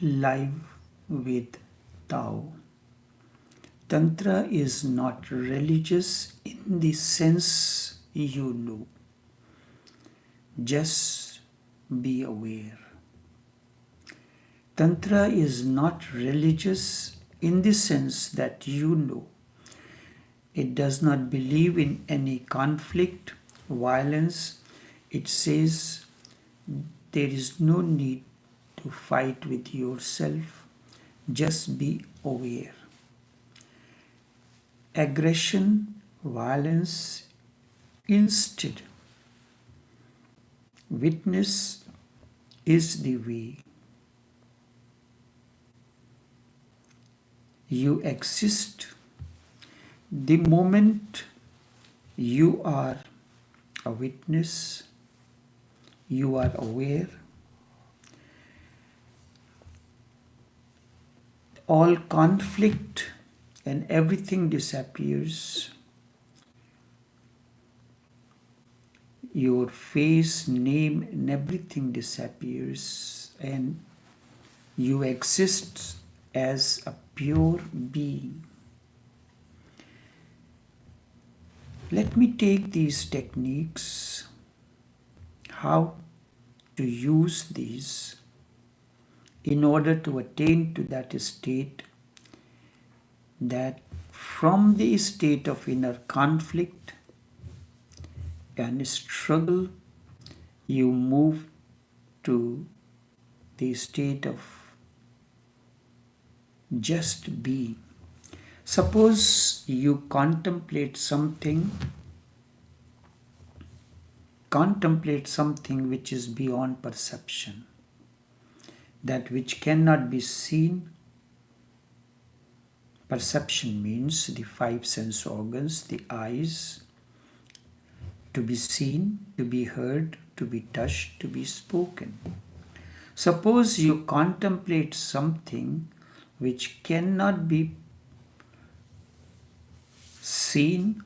Live with Tao. Tantra is not religious in the sense you know. Just be aware. Tantra is not religious in the sense that you know. It does not believe in any conflict, violence. It says there is no need to fight with yourself. Just be aware. Aggression, violence, instead, witness is the way. You exist the moment you are a witness, you are aware. All conflict and everything disappears. Your face, name, and everything disappears, and you exist as a pure being. Let me take these techniques, how to use these in order to attain to that state, that from the state of inner conflict and struggle, you move to the state of just being. Suppose you contemplate something which is beyond perception, that which cannot be seen. Perception means the five sense organs, the eyes, to be seen, to be heard, to be touched, to be spoken. Suppose you contemplate something which cannot be seen,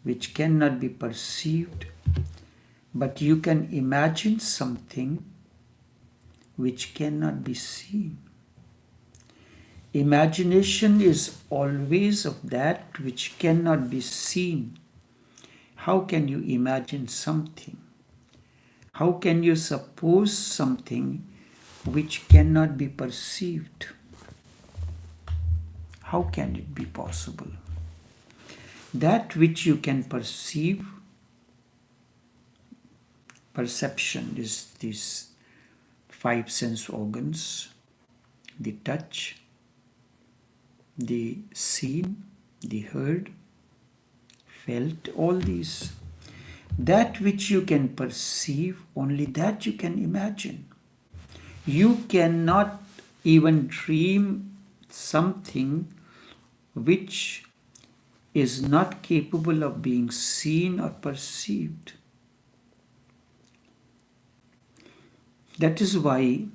which cannot be perceived, but you can imagine something which cannot be seen. Imagination is always of that which cannot be seen. How can you imagine something? How can you suppose something which cannot be perceived? How can it be possible? That which you can perceive, perception is these five sense organs, the touch, the seen, the heard, felt, all these. That which you can perceive, only that you can imagine. You cannot even dream something which is not capable of being seen or perceived. That is why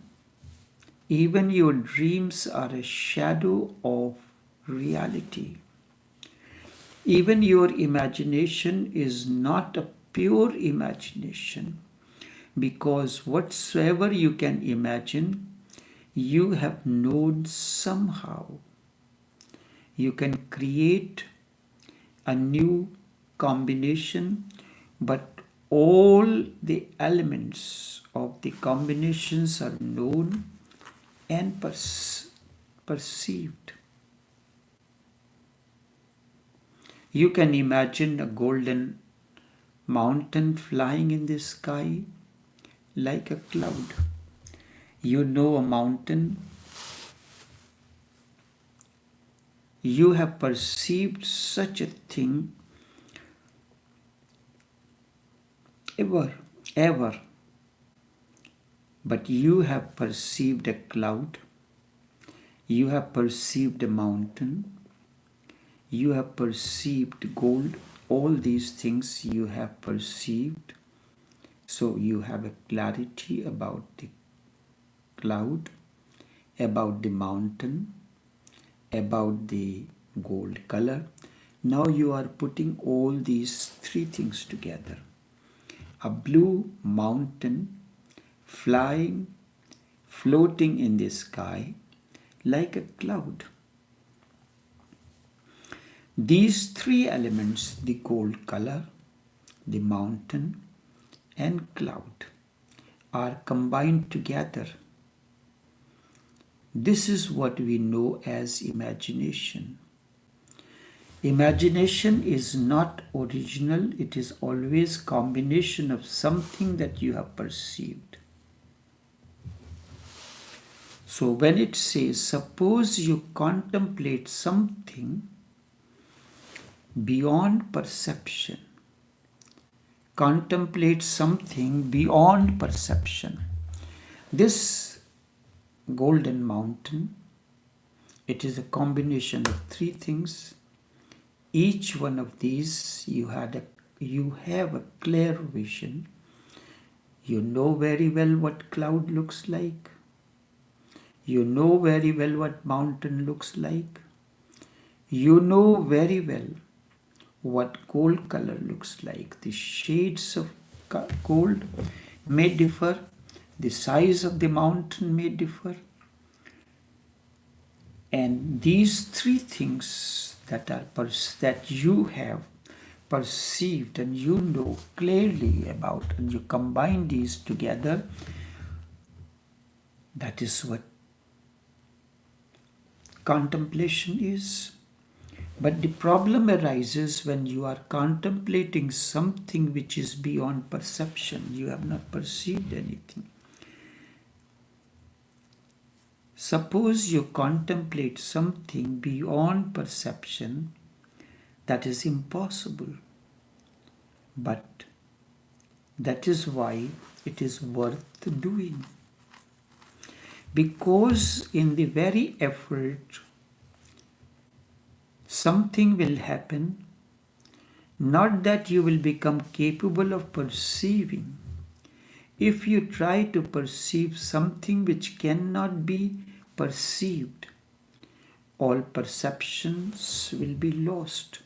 even your dreams are a shadow of reality. Even your imagination is not a pure imagination, because whatsoever you can imagine, you have known somehow. You can create a new combination, but all the elements of the combinations are known and perceived. You can imagine a golden mountain flying in the sky like a cloud. You know a mountain. You have perceived such a thing ever. But you have perceived a cloud. You have perceived a mountain. You have perceived gold. All these things you have perceived. So you have a clarity about the cloud, about the mountain, about the gold color. Now you are putting all these three things together. A blue mountain flying, floating in the sky, like a cloud. These three elements, the gold color, the mountain, and cloud, are combined together. This is what we know as imagination. Imagination is not original, it is always combination of something that you have perceived. So when it says, suppose you contemplate something beyond perception, contemplate something beyond perception. This golden mountain, it is a combination of three things. Each one of these you have a clear vision. You know very well what cloud looks like. You know very well what mountain looks like. You know very well what gold color looks like. The shades of gold may differ. The size of the mountain may differ. And these three things that you have perceived and you know clearly about, and you combine these together, that is what contemplation is. But the problem arises when you are contemplating something which is beyond perception. You have not perceived anything. Suppose you contemplate something beyond perception, that is impossible. But that is why it is worth doing. Because in the very effort, something will happen, not that you will become capable of perceiving. If you try to perceive something which cannot be perceived, all perceptions will be lost.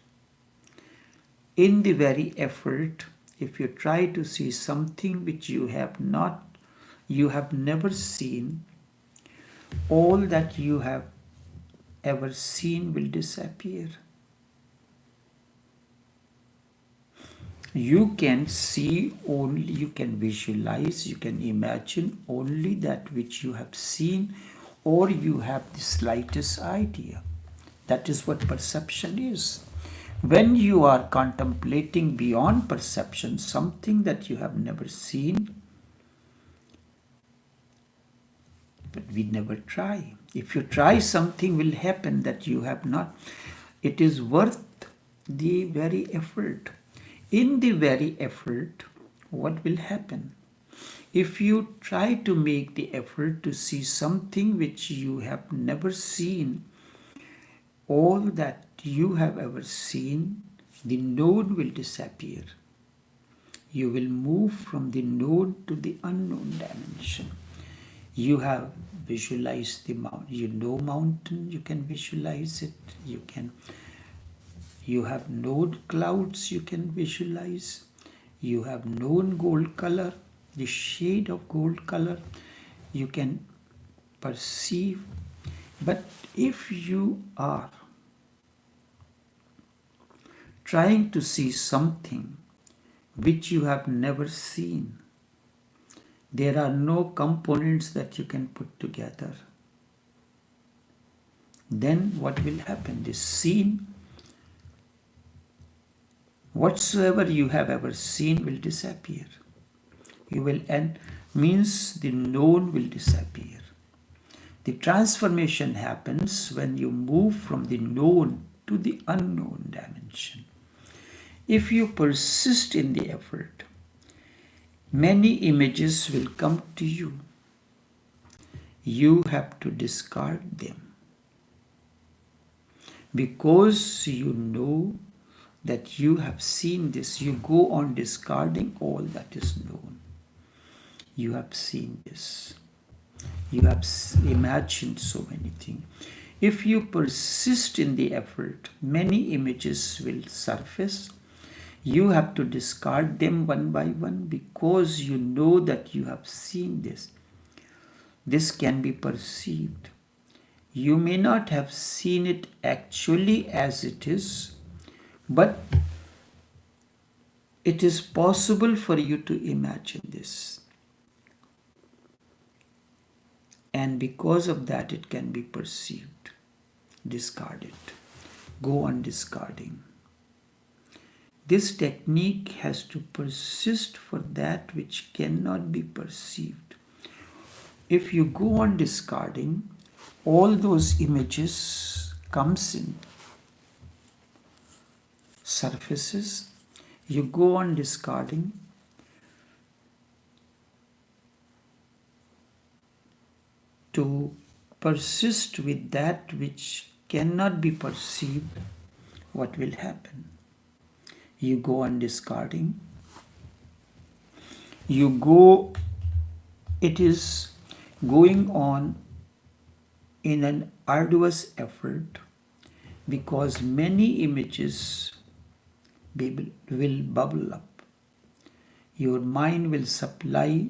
In the very effort, if you try to see something which you have never seen, all that you have ever seen will disappear. You can see only, you can visualize, you can imagine only that which you have seen or you have the slightest idea. That is what perception is. When you are contemplating beyond perception, something that you have never seen, but we never try. If you try, something will happen that you have not. It is worth the very effort. In the very effort, what will happen? If you try to make the effort to see something which you have never seen, all that you have ever seen, the known will disappear. You will move from the known to the unknown dimension. You have visualized the mountain. You know mountain, you can visualize it. You have known clouds, you can visualize. You have known gold color, the shade of gold color, you can perceive. But if you are trying to see something which you have never seen, there are no components that you can put together. Then what will happen? The scene, whatsoever you have ever seen will disappear. You will end, means the known will disappear. The transformation happens when you move from the known to the unknown dimension. If you persist in the effort, many images will come to you. You have to discard them. Because you know that you have seen this, you go on discarding all that is known. You have seen this. You have imagined so many things. If you persist in the effort, many images will surface. You have to discard them one by one because you know that you have seen this. This can be perceived. You may not have seen it actually as it is, but it is possible for you to imagine this. And because of that, it can be perceived. Discard it. Go on discarding. This technique has to persist for that which cannot be perceived. If you go on discarding, all those images comes in, surfaces. You go on discarding, to persist with that which cannot be perceived. What will happen? You go on discarding. It is going on in an arduous effort because many images will bubble up. Your mind will supply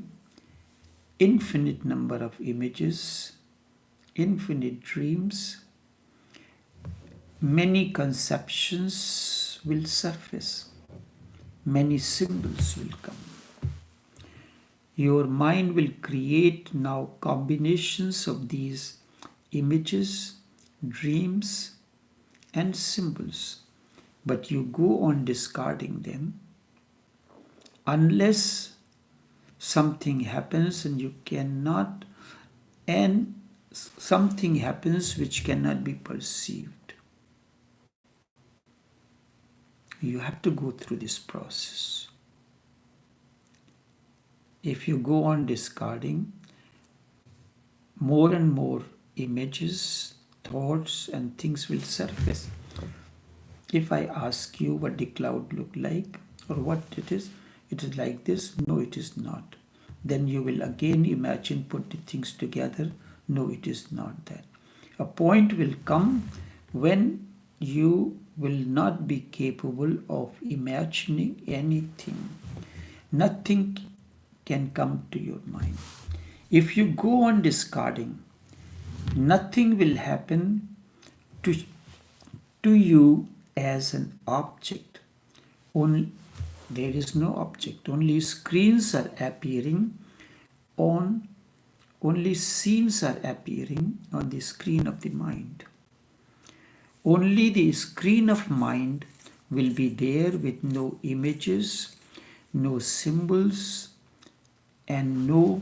infinite number of images, infinite dreams, many conceptions will surface, many symbols will come. Your mind will create now combinations of these images, dreams, and symbols, but you go on discarding them unless something happens and something happens which cannot be perceived. You have to go through this process. If you go on discarding, more and more images, thoughts, and things will surface. If I ask you what the cloud look like or what it is like this. No, it is not. Then you will again imagine, put the things together. No, it is not that. A point will come when you will not be capable of imagining anything. Nothing can come to your mind. If you go on discarding, nothing will happen to you as an object. There is no object. Only screens are appearing only scenes are appearing on the screen of the mind. Only the screen of mind will be there with no images, no symbols, and no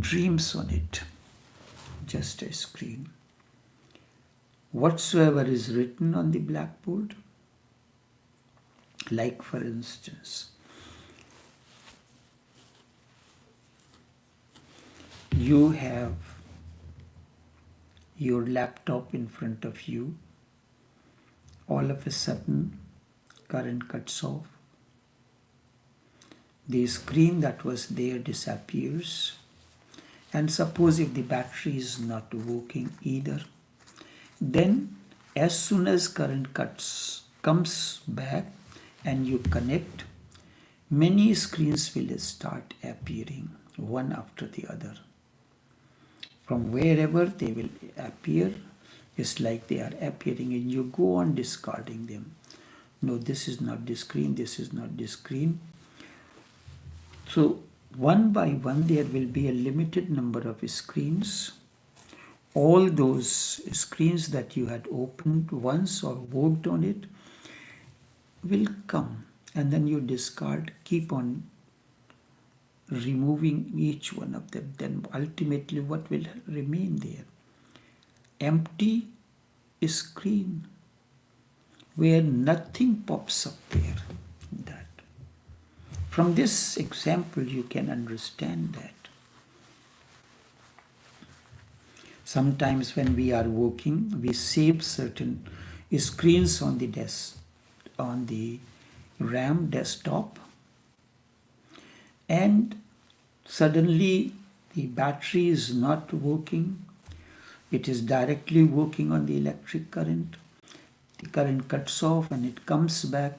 dreams on it. Just a screen. Whatsoever is written on the blackboard, like for instance, you have your laptop in front of you. All of a sudden, current cuts off. The screen that was there disappears. And suppose if the battery is not working either, then as soon as current comes back and you connect, many screens will start appearing one after the other. From wherever they will appear, it's like they are appearing and you go on discarding them. No, this is not the screen, this is not the screen. So one by one there will be a limited number of screens. All those screens that you had opened once or worked on it will come, and then you discard, keep on removing each one of them. Then ultimately what will remain there? Empty screen where nothing pops up there. That. From this example you can understand that. Sometimes when we are working, we save certain screens on the desk, on the RAM desktop, and suddenly the battery is not working. It is directly working on the electric current. The current cuts off and it comes back.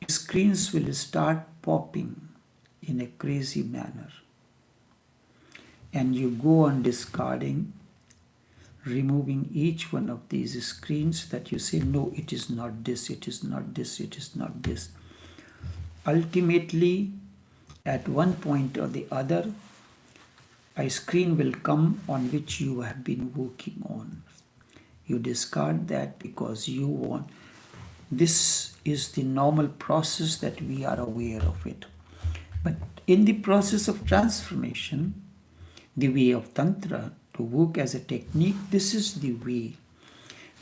Screens will start popping in a crazy manner. And you go on discarding removing each one of these screens that you say, no, it is not this, it is not this, it is not this. Ultimately, at one point or the other, a screen will come on which you have been working on. You discard that because you want. This is the normal process that we are aware of it. But in the process of transformation, the way of Tantra, to work as a technique, this is the way.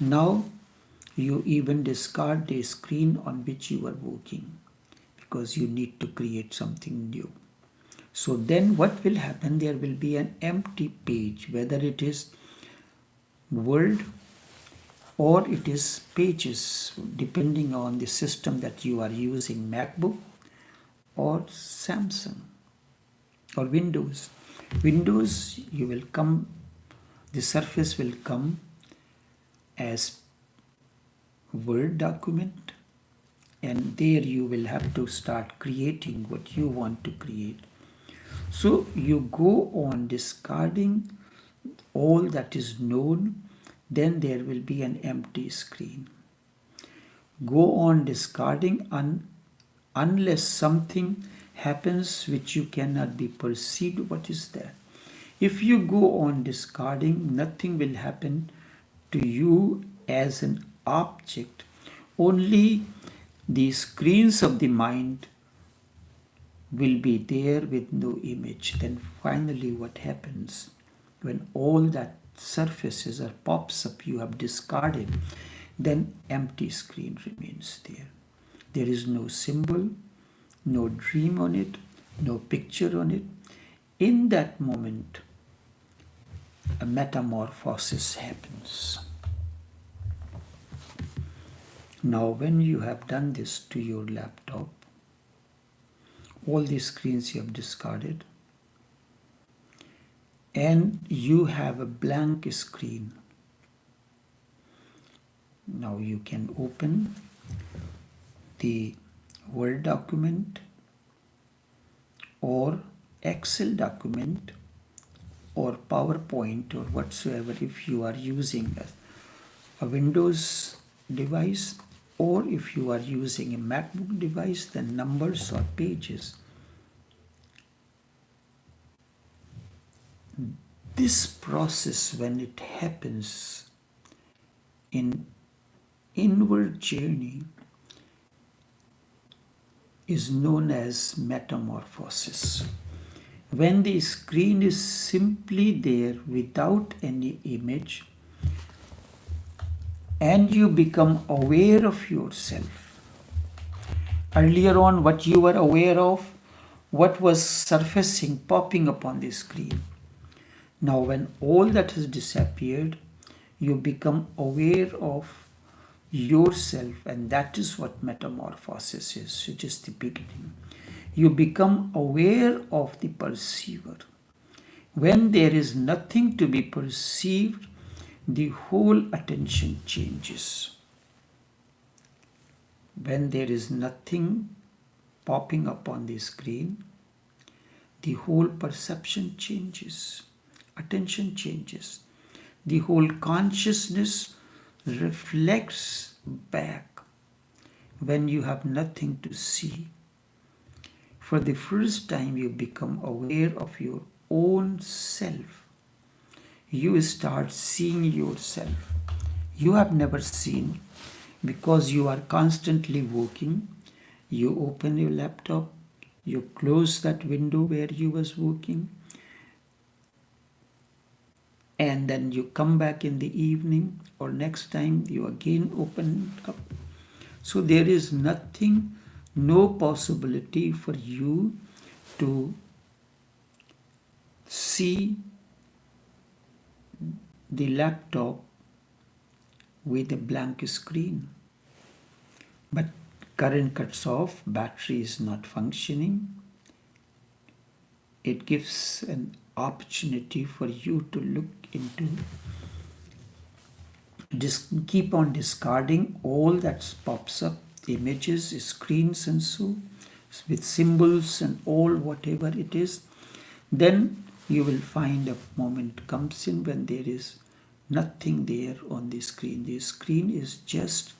Now you even discard the screen on which you are working because you need to create something new. So then what will happen? There will be an empty page, whether it is Word or it is Pages, depending on the system that you are using, MacBook or Samsung or Windows. Windows, you will come, the surface will come as Word document, and there you will have to start creating what you want to create. So you go on discarding all that is known, then there will be an empty screen. Go on discarding unless something happens which you cannot be perceived. What is that? If you go on discarding, nothing will happen to you as an object. Only the screens of the mind will be there with no image. Then finally what happens when all that surfaces or pops up you have discarded, then empty screen remains there. There is no symbol, no dream on it, no picture on it. In that moment, a metamorphosis happens. Now when you have done this to your laptop, all the screens you have discarded, and you have a blank screen. Now you can open the Word document or Excel document or PowerPoint or whatsoever, if you are using a Windows device, or if you are using a MacBook device, then Numbers or Pages. This process, when it happens in inward journey, is known as metamorphosis. When the screen is simply there without any image, and you become aware of yourself. Earlier on, what you were aware of, what was surfacing, popping upon the screen. Now when all that has disappeared, you become aware of yourself, and that is what metamorphosis is. It is the beginning. You become aware of the perceiver. When there is nothing to be perceived, the whole attention changes. When there is nothing popping up on the screen, the whole perception changes. Attention changes. The whole consciousness reflects back when you have nothing to see. For the first time, you become aware of your own self. You start seeing yourself. You have never seen, because you are constantly working. You open your laptop, you close that window where you was working, and then you come back in the evening, or next time you again open up. So there is nothing, no possibility for you to see the laptop with a blank screen. But current cuts off, battery is not functioning. It gives an opportunity for you to look into, keep on discarding all that pops up, images, screens and so, with symbols and all whatever it is. Then you will find a moment comes in when there is nothing there on the screen. The screen is just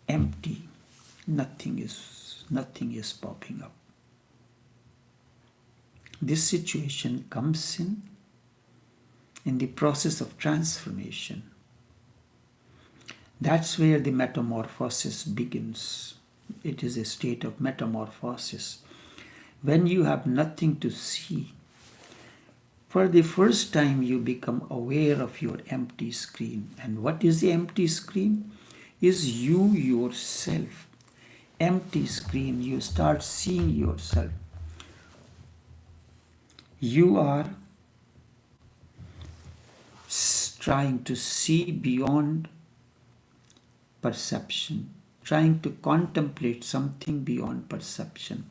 empty. Nothing is popping up. This situation comes in the process of transformation. That's where the metamorphosis begins. It is a state of metamorphosis. When you have nothing to see, for the first time you become aware of your empty screen. And what is the empty screen? Is you yourself. Empty screen, you start seeing yourself. You are trying to see beyond perception, trying to contemplate something beyond perception.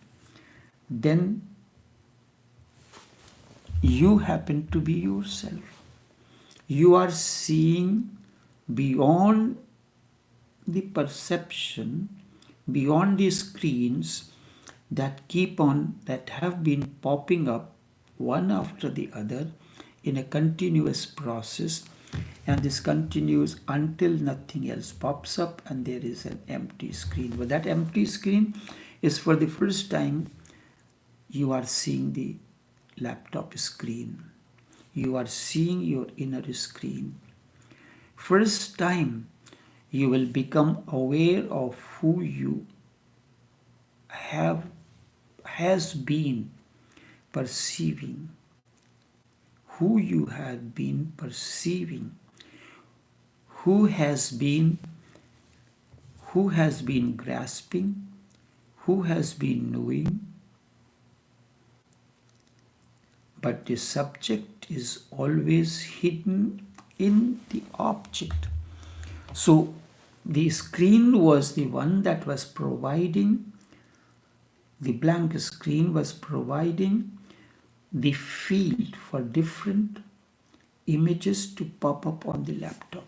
Then you happen to be yourself. You are seeing beyond the perception, beyond the screens that have been popping up one after the other in a continuous process, and this continues until nothing else pops up and there is an empty screen. But that empty screen is, for the first time, you are seeing the laptop screen. You are seeing your inner screen. First time you will become aware of who you has been perceiving, who you have been perceiving, who has been grasping, who has been knowing. But the subject is always hidden in the object. So the screen was the one that was providing, the blank screen was providing the field for different images to pop up on the laptop.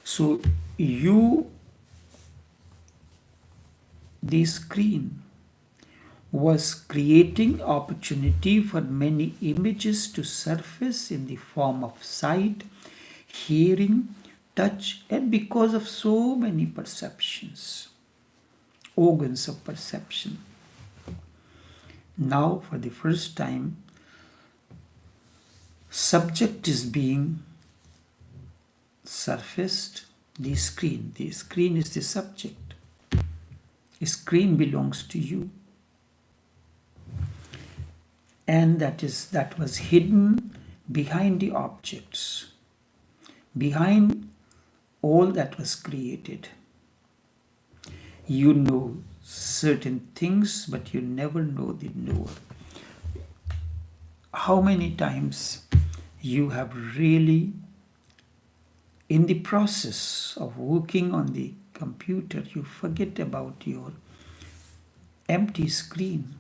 So the screen was creating opportunity for many images to surface in the form of sight, hearing, touch, and because of so many perceptions, organs of perception. Now, for the first time, subject is being surfaced. The screen is the subject. The screen belongs to you. And that was hidden behind the objects, behind all that was created. You know certain things, but you never know the knower. How many times you have really, in the process of working on the computer, you forget about your empty screen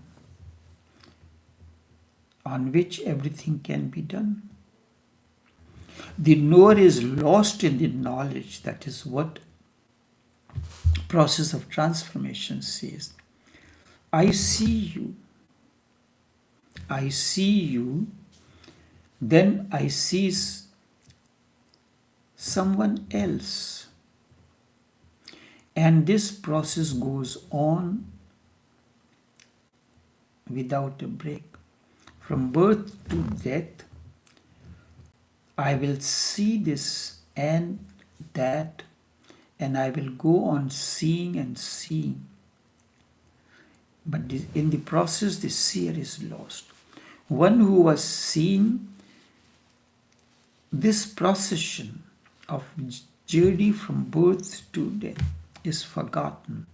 on which everything can be done. The knower is lost in the knowledge. That is what process of transformation says. I see you, then I see someone else. And this process goes on without a break. From birth to death, I will see this and that, and I will go on seeing and seeing. But in the process, the seer is lost. One who was seeing this procession of journey from birth to death is forgotten.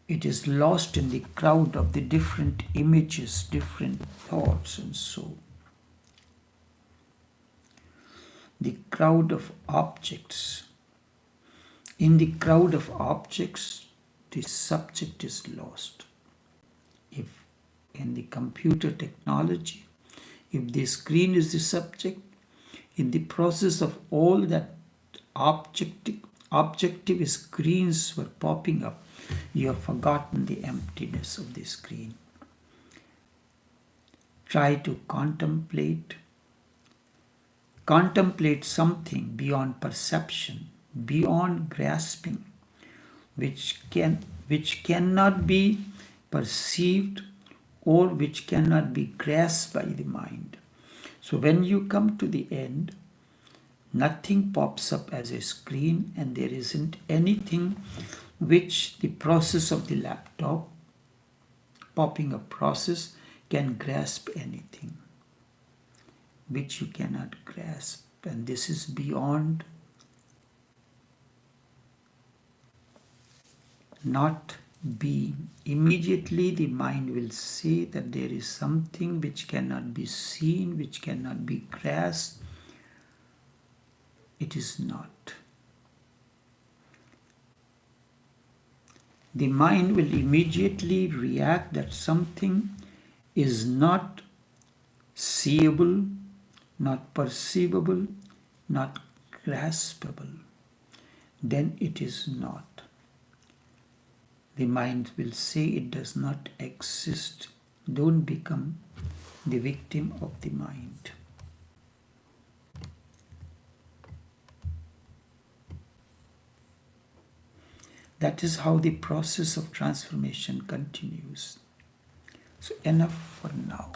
It is lost in the crowd of the different images, different thoughts, and so. The crowd of objects. In the crowd of objects, the subject is lost. If in the computer technology, if the screen is the subject, in the process of all that objective screens were popping up, you have forgotten the emptiness of the screen. Try to contemplate contemplate something beyond perception, beyond grasping, which cannot be perceived or which cannot be grasped by the mind. So when you come to the end, nothing pops up as a screen, and there isn't anything which the process of the laptop popping up process can grasp anything which you cannot grasp. And this is beyond not being. Immediately the mind will say that there is something which cannot be seen, which cannot be grasped. It is not. The mind will immediately react that something is not seeable, not perceivable, not graspable. Then it is not. The mind will say it does not exist. Don't become the victim of the mind. That is how the process of transformation continues. So enough for now.